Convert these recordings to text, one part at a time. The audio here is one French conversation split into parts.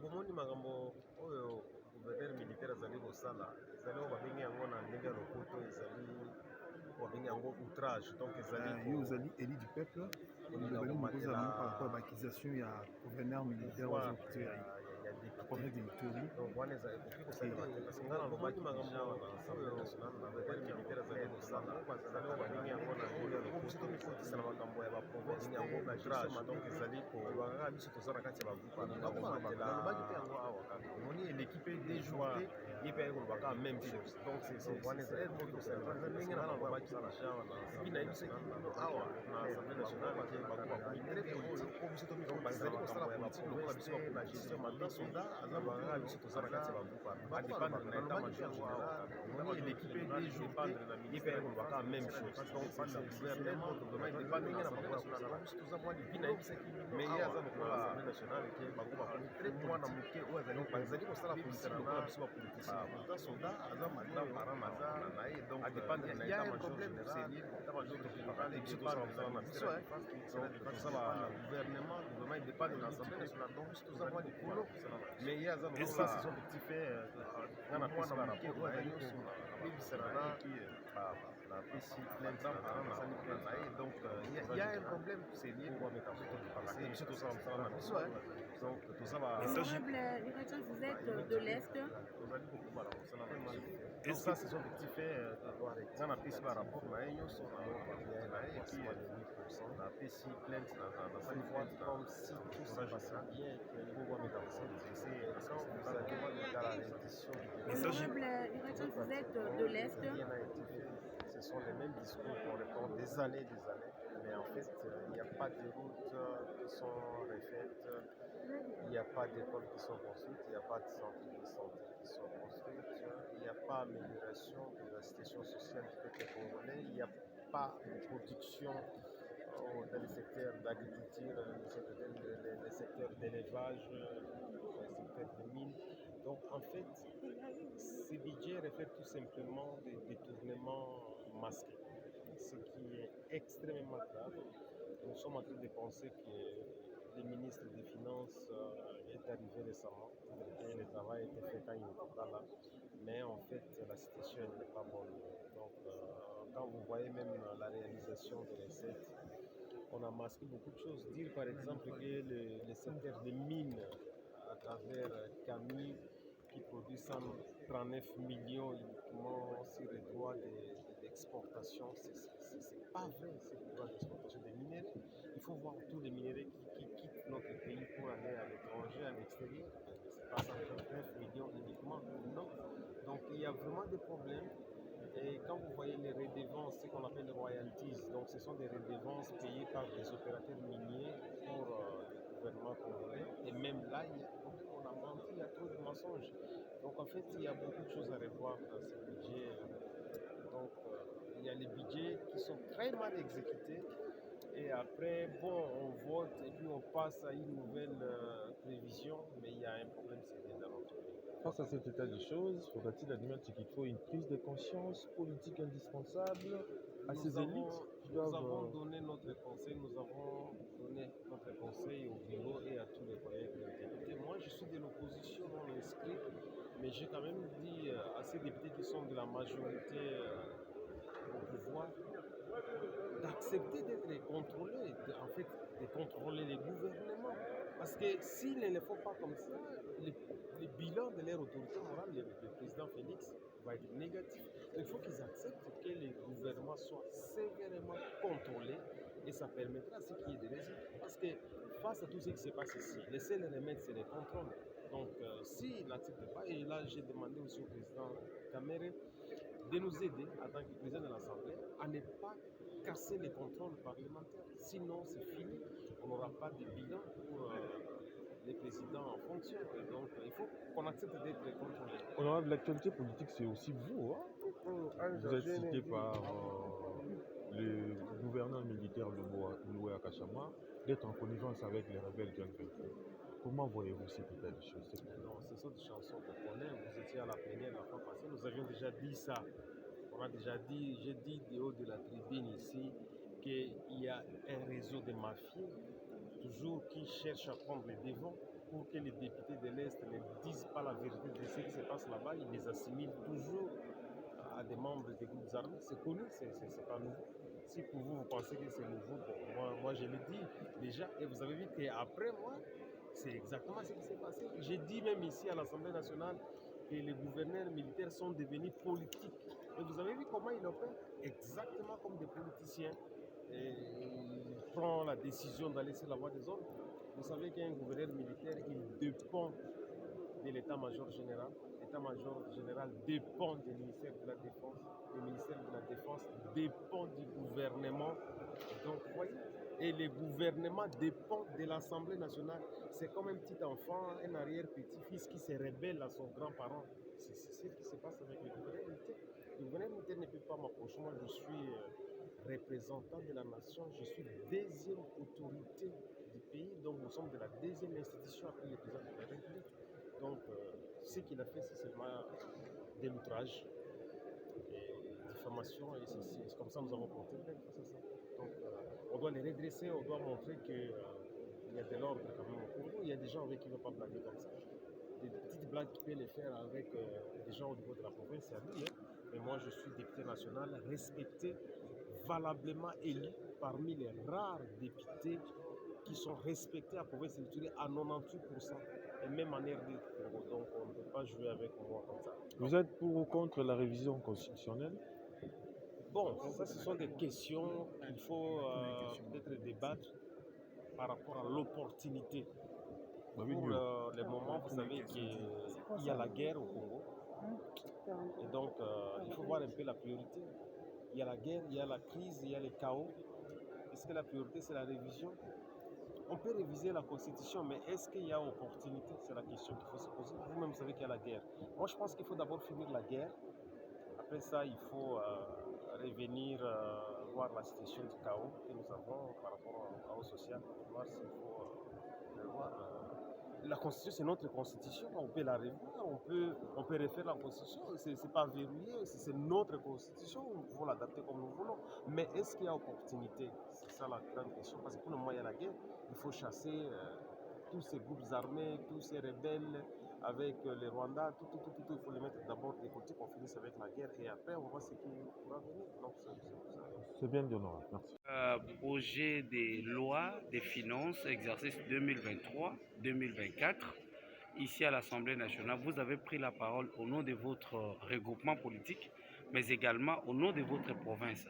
bomoni makambo oyo gouverneur militaire azali kosala ezali oyo babengi yango na ndenge ya lopoto ezali babengi yango outrage donc ezali yo ozali élu du peuple olobeli mokozala par rapport à l'accusation ya gouverneur militaire oza okuti ya province de Ituri donc wana ekoki kosalema te parce que nga nalobaki makambo oyo gouverneur militaire azali kosala ezali oyo babengi yango na ndenge ya lopoto ekotisa na makambo ya baprovince yango outrage donc ezali kolobaka biso toza na kati ya bagupa nakomatela nalobaki mpe yango awa kaka omoni eleki mpe deux jours te ye mpe aye kolobaka même chose donc wana ezali ndenge na nalobaki deja wana epuis nayebisaki bino awa na assemblée nationale ke bakuba komi très politique donc bazali kosala politique lokola biso bakuna gestion mabe soda aza bakaka biso toza na kati ya bagroupe adépendre na état major général omoni eleki mpe deux jours te ye mpe aye kolobaka même chose donc gouvernement vraiment ndenge na bango ya kosala biso toza mwa epuis nayebisaki mais ye aza lokola assemblée nationale ke bango bakomi très mwana moke oyo bazali kosala politique lokola biso bapoliticien pourtant soda aza mata parent na ye donc adépendre na état major général état major tokokaka biso toza na biso toza ba gouvernement dépendre na assemblée nationale donc biso toza mwa likolo mais ye aza lokola saison de petit fait nga na pesi barapport oyo azali nyonso nabebisana na pesi plainte nasali plainte na ye donc y a un problème sérieux wameka biso tosala mosala na biso donc toza vous êtes de l'Est. tozali kokubala mosala na biso donc ça saison de petit fait nga na pesi barapport na ye nyonso na ye epuis napesi plainte nasali plainte comme si tout ça passera bien po wameka vous êtes de l'Est. Ce sont les mêmes discours qu'on répond des années, mais en fait, il n'y a pas de routes qui sont refaites, il n'y a pas d'écoles qui sont construites, il n'y a pas de centres de santé qui sont construits, il n'y a pas d'amélioration de la situation sociale du peuple congolais, il n'y a pas de production dans les secteurs d'agriculture, les secteurs d'élevage, les secteurs de mines. Donc en fait, ce budget reflète tout simplement des détournements masqués, ce qui est extrêmement grave. Nous sommes en train de penser que le ministre des Finances est arrivé récemment, et le travail a été fait quand il n'était pas là, mais en fait la situation n'est pas bonne. Donc quand vous voyez même la réalisation des recettes, on a masqué beaucoup de choses. Dire par exemple que le secteur des mines à travers Camille qui produit 139 millions uniquement sur les droits d'exportation, c'est pas vrai, c'est les droits d'exportation des minéraux. Il faut voir tous les minéraux qui quittent notre pays pour aller à l'étranger, à l'extérieur. C'est pas 139 millions uniquement, non. Donc il y a vraiment des problèmes. Et quand vous voyez les redevances, ce qu'on appelle les royalties, donc ce sont des redevances payées par des opérateurs miniers pour le gouvernement congolais. Et même là, on a menti, il y a trop de mensonges. Donc en fait, il y a beaucoup de choses à revoir dans ce budget. Donc il y a les budgets qui sont très mal exécutés. Et après, bon, on vote et puis on passe à une nouvelle prévision, mais il y a un problème sérieux dans notre pays. Face à cet état de choses, faudra-t-il admettre qu'il faut une prise de conscience politique indispensable à ces élites qui doivent... Nous avons donné notre conseil, au bureau et à tous les collègues députés. Moi, je suis de l'opposition non inscrit, mais j'ai quand même dit à ces députés qui sont de la majorité au pouvoir d'accepter d'être contrôlés, en fait, de contrôler les gouvernements. Parce que s'ils ne le font pas comme ça, le bilan de leur autorité morale, le président Félix, va être négatif. Donc, il faut qu'ils acceptent que les gouvernements soient sévèrement contrôlés et ça permettra à ce qu'il y ait des résultats. Parce que face à tout ce qui se passe ici, le seul remède, c'est le contrôle. Donc, s'ils n'acceptent pas, et là, j'ai demandé aussi au président Kamere de nous aider, en tant que président de l'Assemblée, à ne pas casser les contrôles parlementaires. Sinon, c'est fini. On n'aura pas de bilan pour les présidents en fonction. Et donc, il faut qu'on accepte d'être contrôlé. Honorable, l'actualité politique, c'est aussi vous. Hein? Vous êtes cité par le gouverneur militaire de Loué Akachama d'être en connivence avec les rebelles du M23. Comment voyez-vous cet état de choses? Non, ce sont des chansons qu'on connaît. Vous étiez à la plénière la fois passée. Nous avions déjà dit ça. On a déjà dit, j'ai dit du haut de la tribune ici, qu'il y a un réseau de mafieux, toujours qui cherchent à prendre les devants. pour que les députés de l'Est ne disent pas la vérité de ce qui se passe là-bas, ils les assimilent toujours à des membres des groupes armés. C'est connu, c'est pas nouveau. Si pour vous, vous pensez que c'est nouveau, bon, moi je l'ai dit déjà, et vous avez vu qu'après moi, c'est exactement ce qui s'est passé. J'ai dit même ici à l'Assemblée nationale que les gouverneurs militaires sont devenus politiques. Et vous avez vu comment ils opèrent? Exactement comme des politiciens. Et il prend la décision d'aller sur la voie des ordres. Vous savez qu'un gouverneur militaire, il dépend de l'état-major général. L'état-major général dépend du ministère de la Défense. Le ministère de la Défense dépend du gouvernement. Donc, vous voyez, et le gouvernement dépend de l'Assemblée nationale. C'est comme un petit enfant, un arrière-petit-fils qui se rebelle à son grand-parent. C'est ce qui se passe avec le gouverneur militaire. Le gouverneur militaire ne peut pas m'approcher. Moi, je suis représentant de la nation. Je suis deuxième autorité du pays. Donc, nous sommes de la deuxième institution après le président de la République. Donc, ce qu'il a fait, c'est seulement de l'outrage et diffamation. Et c'est comme ça que nous avons porté plainte face à ça. Donc, on doit les redresser, on doit montrer qu'il y a de l'ordre quand même au Congo. Il y a des gens avec qui ne vont pas blaguer comme ça. Des petites blagues qui peuvent les faire avec des gens au niveau de la province, c'est à lui. Hein. Mais moi, je suis député national, respecté, valablement élu parmi les rares députés qui sont respectés à la province de l'Ituri à 98%. Et même en RD. Donc, on ne peut pas jouer avec moi comme ça. Vous êtes pour ou contre la révision constitutionnelle? Bon, ça, ce sont des questions qu'il faut peut-être débattre par rapport à l'opportunité. Pour le moment, vous savez qu'il y a la guerre au Congo. Et donc, il faut voir un peu la priorité. Il y a la guerre, il y a la crise, il y a les chaos. Est-ce que la priorité, c'est la révision? On peut réviser la Constitution, mais est-ce qu'il y a opportunité? C'est la question qu'il faut se poser. Vous-même, vous savez qu'il y a la guerre. Moi, je pense qu'il faut d'abord finir la guerre. Après ça, il faut revenir voir la situation du chaos que nous avons par rapport au chaos social, pour voir s'il faut revoir. La Constitution, c'est notre Constitution, on peut la revoir, on peut refaire la Constitution, c'est pas verrouillé, c'est notre Constitution, il faut l'adapter comme nous voulons. Mais est-ce qu'il y a opportunité? C'est ça la grande question, parce que pour le moment, il y a la guerre, il faut chasser tous ces groupes armés, tous ces rebelles, avec les Rwandais, tout, il faut les mettre d'abord de côté qu'on finisse avec la guerre et après on voit ce qui pourra venir. Donc c'est bien d'honorer, merci. Projet de loi des finances, exercice 2023-2024. Ici à l'Assemblée nationale, vous avez pris la parole au nom de votre regroupement politique, mais également au nom de votre province.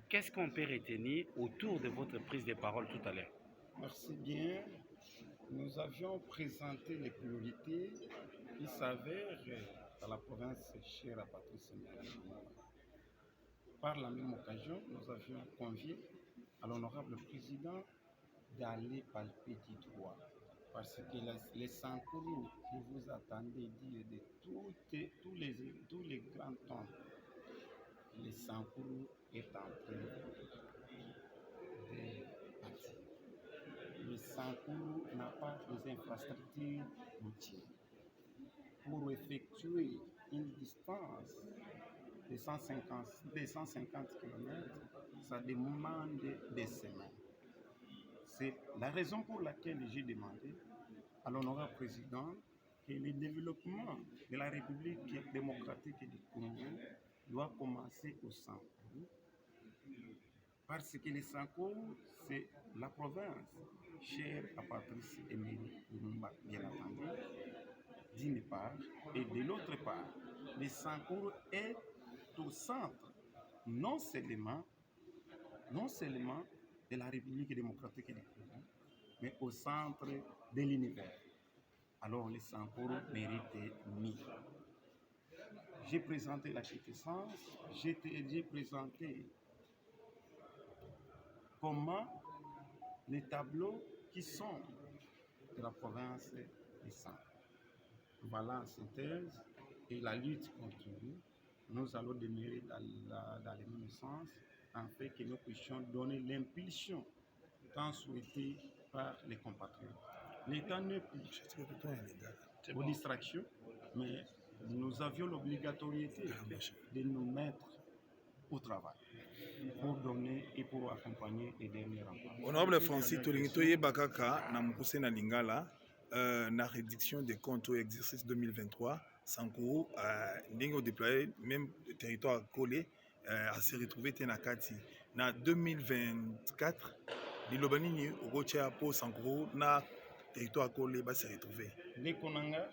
Qu'est-ce qu'on peut retenir autour de votre prise de parole tout à l'heure? Merci bien. Nous avions présenté les priorités qui s'avèrent dans la province chère à Patrice Emery. Par la même occasion, nous avions convié à l'honorable président d'aller palper du droit. Parce que les sankourous que vous attendez dire de tous les grands temps, les sankourous est en train de partir. Le Sankourou n'a pas les infrastructures routières. Pour effectuer une distance de 150 km, ça demande des semaines. C'est la raison pour laquelle j'ai demandé à l'honorable président que le développement de la République démocratique du Congo doit commencer au Sankourou. Parce que le Sankourou, c'est la province chère à Patrice Emery Lumumba, bien entendu, d'une part, et de l'autre part, le Sankourou est au centre, non seulement de la République démocratique du Congo, mais au centre de l'univers. Alors le Sankourou mérite mieux. J'ai présenté la quintessence, j'ai présenté comment les tableaux qui sont de la province du Centre. Voilà en synthèse, et la lutte continue. Nous allons demeurer dans le même sens, afin que nous puissions donner l'impulsion tant souhaitée par les compatriotes. L'État ne pousse aux distractions, mais nous avions l'obligatorité de nous mettre au travail pour donner et pour accompagner les derniers rencontres. Honorable Francis, tolingi toyeba kaka na mukuse na Lingala la réduction des comptes au exercice 2023, Sankuru a déployé même le territoire collé à se retrouver Tenakati. En 2024, Lilobanini Rocha pour Sankuru, na territoire collé va se retrouver. Les Konanga,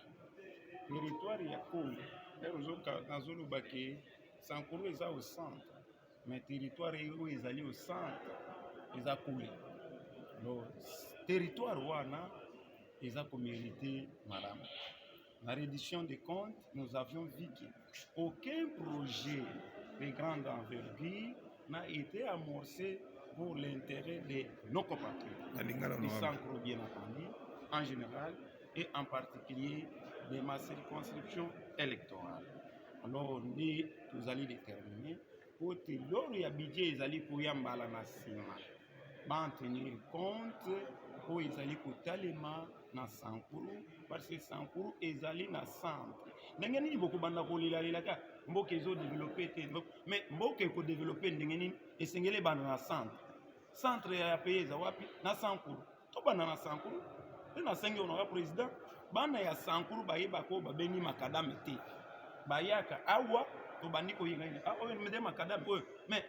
territoire ya collé. Dans le Baki, Sankuru est au centre, mais territoire où ils allaient au centre, ils ont collé. Le territoire Wana, ils ont mérité madame. La reddition des comptes, nous avions vu qu'aucun projet de grande envergure n'a été amorcé pour l'intérêt de nos compatriotes, du Sankuru bien entendu, en général, et en particulier de ma circonscription électorale. Alors, nous allons déterminer pour que l'or et budget ils allaient pour yambala na sima, en tenir compte pour ils allaient pour talema na Sankuru parce que Sankuru ils allaient na centre. N'engeni beaucoup banda ko lila ka mboke zo développer mais mboke ko développer n'engeni esengele banda na centre ya pays za wapi na Sankuru to banda na Sankuru na senge on président bana ya Sankuru bayeba ko babeni makadame te bayaka awa to bandiko yinga oyo mede makadame oyo mais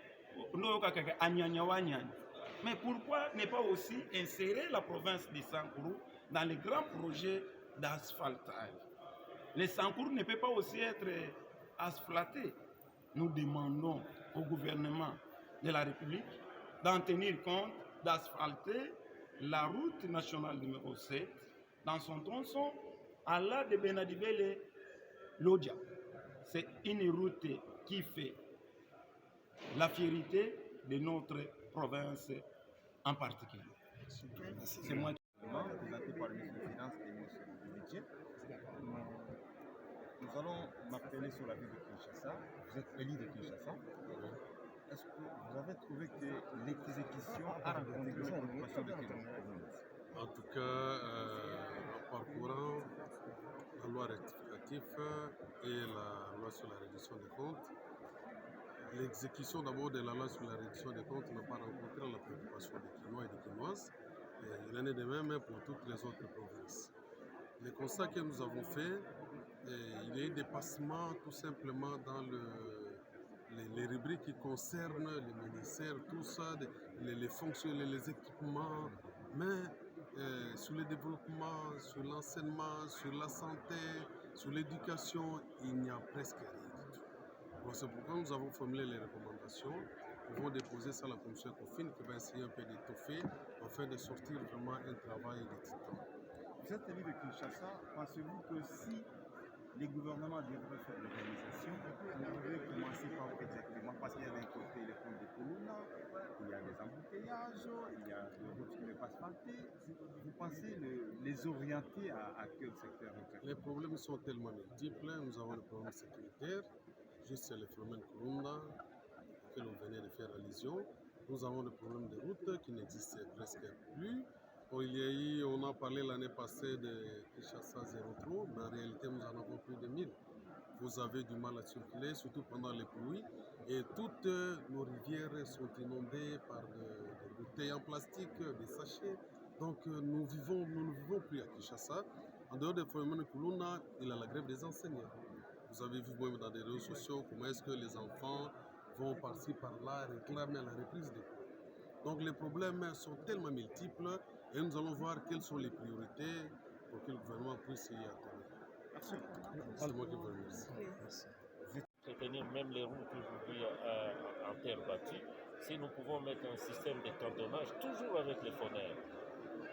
ndo kaka anyanya wanyanya. Mais pourquoi ne pas aussi insérer la province de Sankuru dans les grands projets d'asphaltage? Les Sankuru ne peut pas aussi être asphalté. Nous demandons au gouvernement de la République d'en tenir compte, d'asphalter la route nationale numéro 7 dans son tronçon à la de Benadibele Lodja. C'est une route qui fait la fierté de notre province en particulier. C'est moi qui... Présenté par le ministre des Finances et le ministre du Budget. Nous allons m'appeler sur la ville de Kinshasa. Vous êtes élu de Kinshasa. Est-ce que vous avez trouvé que l'exécution a rencontré les préoccupations de Kinshasa? En tout cas, en parcourant la loi rectificative et la loi sur la réduction des comptes, l'exécution d'abord de la loi sur la réduction des comptes n'a pas rencontré la préoccupation des Quinois et des Quinoises. Et il en est de même pour toutes les autres provinces. Le constat que nous avons fait, il y a eu des dépassements tout simplement dans les rubriques qui concernent les ministères, tout ça, les fonctions, les équipements, mais sur le développement, sur l'enseignement, sur la santé, sur l'éducation, il n'y a presque rien du tout. C'est pourquoi nous avons formulé les recommandations. Nous vont déposer ça à la commission COFIN qui va essayer un peu d'étoffer afin de sortir vraiment un travail de titan. Vous êtes élu de Kinshasa, pensez-vous que si les gouvernements devraient faire l'organisation, vous devez commencer par exactement, parce qu'il y a d'un côté les ponts de Koluna, il y a des embouteillages, il y a des routes qui ne passent pas. Vous pensez les orienter à quel secteur exactement? Les problèmes sont tellement multiples. Nous avons le problème sécuritaire, juste le phénomène Koluna, que l'on venait de faire allusion. Nous avons le problème de routes qui n'existent presque plus. On a parlé l'année passée de Kinshasa zéro trou, mais en réalité nous en avons plus de 1000. Vous avez du mal à circuler, surtout pendant les pluies, et toutes nos rivières sont inondées par des bouteilles en plastique, des sachets. Donc nous ne vivons plus à Kinshasa. En dehors des phénomènes Kuluna, il y a la grève des enseignants. Vous avez vu même dans les réseaux sociaux comment est-ce que les enfants vont par-ci par-là réclamer la reprise des cours. Donc les problèmes sont tellement multiples et nous allons voir quelles sont les priorités pour que le gouvernement puisse y attendre. Merci. C'est moi qui vous remercie. Soutenir même les routes aujourd'hui en terre battue, si nous pouvons mettre un système de cantonnage, toujours avec les phonères.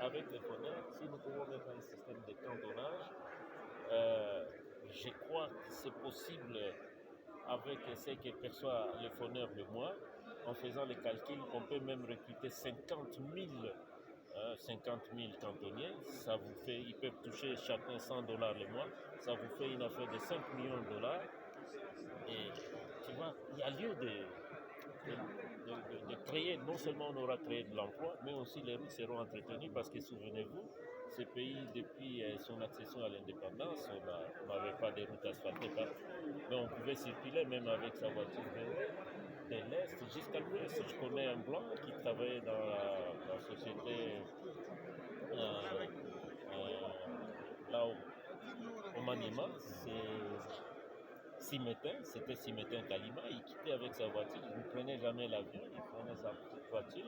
Avec les phonères, si nous pouvons mettre un système de cantonnage, je crois que c'est possible avec ce que perçoit le phoneur le mois. En faisant les calculs, on peut même recruter 50 000 cantonniers. Ça vous fait, ils peuvent toucher chacun $100 le mois. Ça vous fait une affaire de 5 millions de dollars. Et tu vois, il y a lieu de créer, non seulement on aura créé de l'emploi, mais aussi les routes seront entretenues parce que souvenez-vous, ce pays, depuis son accession à l'indépendance, on n'avait pas de routes asphaltées partout, mais on pouvait circuler même avec sa voiture de l'Est jusqu'à l'Ouest. Je connais un blanc qui travaillait dans la société Maniema, c'était Simetin Kalima, il quittait avec sa voiture, il ne prenait jamais l'avion, il prenait sa voiture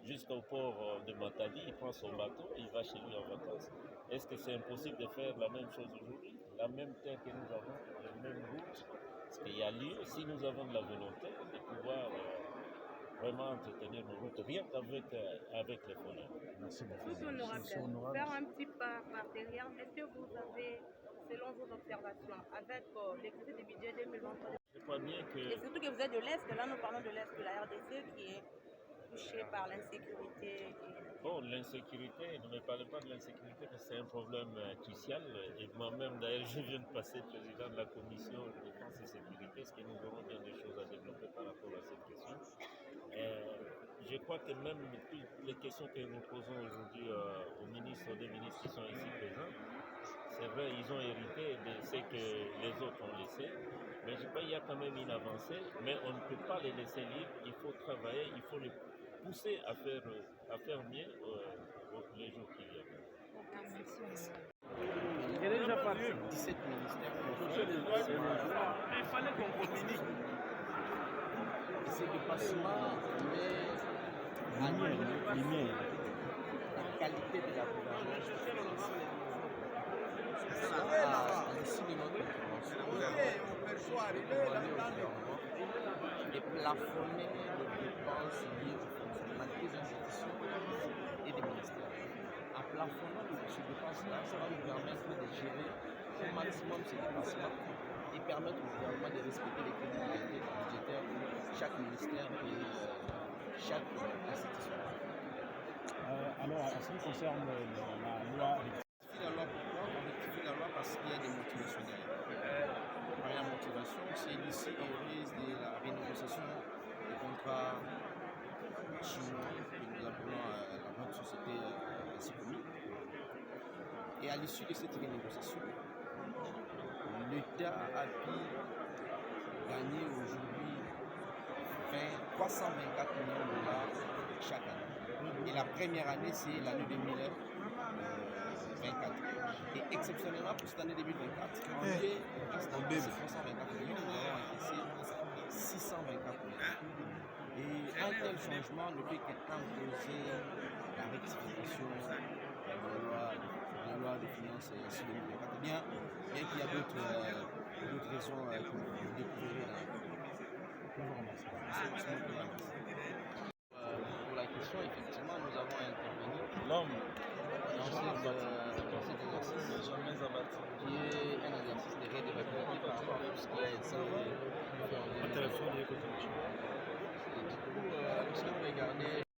jusqu'au port de Matadi, il prend son bateau, il va chez lui en vacances. Est-ce que c'est impossible de faire la même chose aujourd'hui? La même terre que nous avons, la même route? Parce qu'il y a lieu, si nous avons de la volonté, de pouvoir vraiment entretenir nos routes, rien qu'avec les fonds. Merci beaucoup. Monsieur Honorable, faire un petit pas par derrière, est-ce que vous avez, selon vos observations, avec l'exercice du budget 2023, je crois bien que... et surtout que vous êtes de l'Est, là nous parlons de l'Est de la RDC qui est touchée par l'insécurité. Bon, l'insécurité, ne me parlez pas de l'insécurité, mais c'est un problème crucial. Et moi-même, d'ailleurs, je viens de passer président de la commission de défense et sécurité, parce que nous aurons bien des choses à développer par rapport à cette question. Je crois que même toutes les questions que nous posons aujourd'hui aux ministres, aux deux ministres qui sont ici présents, c'est vrai, ils ont hérité de ce que les autres ont laissé, mais je crois qu'il y a quand même une avancée, mais on ne peut pas les laisser libres, il faut travailler, il faut les pousser à faire mieux les jours qui viennent. Il est déjà parti 17 ministères. Il fallait qu'on communique. Ces dépassements met la qualité de la gouvernance à l'issue de notre intervention. Nous avons demandé au gouvernement de plafonner les dépenses liées au fonctionnement des institutions et des ministères. En plafonnant ces dépenses-là, ça va nous permettre de gérer au maximum ces dépassements et permettre au gouvernement de respecter les criminalités budgétaires pour chaque ministère et chaque institution. Alors, en ce qui concerne la loi, pourquoi on rectifie la loi? Parce qu'il y a des motivations derrière. La première motivation, c'est l'issue heureuse de la renégociation des contrats chinois que nous appelons la grande société Sikomi. Et à l'issue de cette renégociation, l'État a pu gagner aujourd'hui 324 millions de dollars chaque année. Et la première année, c'est l'année 2024. Et exceptionnellement pour cette année 2024, en B, c'est 324 millions, nous avons encaissé 624 millions. Et un tel changement ne peut qu'imposer la rectification de la loi de finances sur 2024. Bien qu'il y a d'autres raisons que vous découvrirez là. Pour la question, effectivement, nous avons intervenu dans cet exercice qui est un exercice de rédépétition par rapport à tout ce qui a été fait en 2024.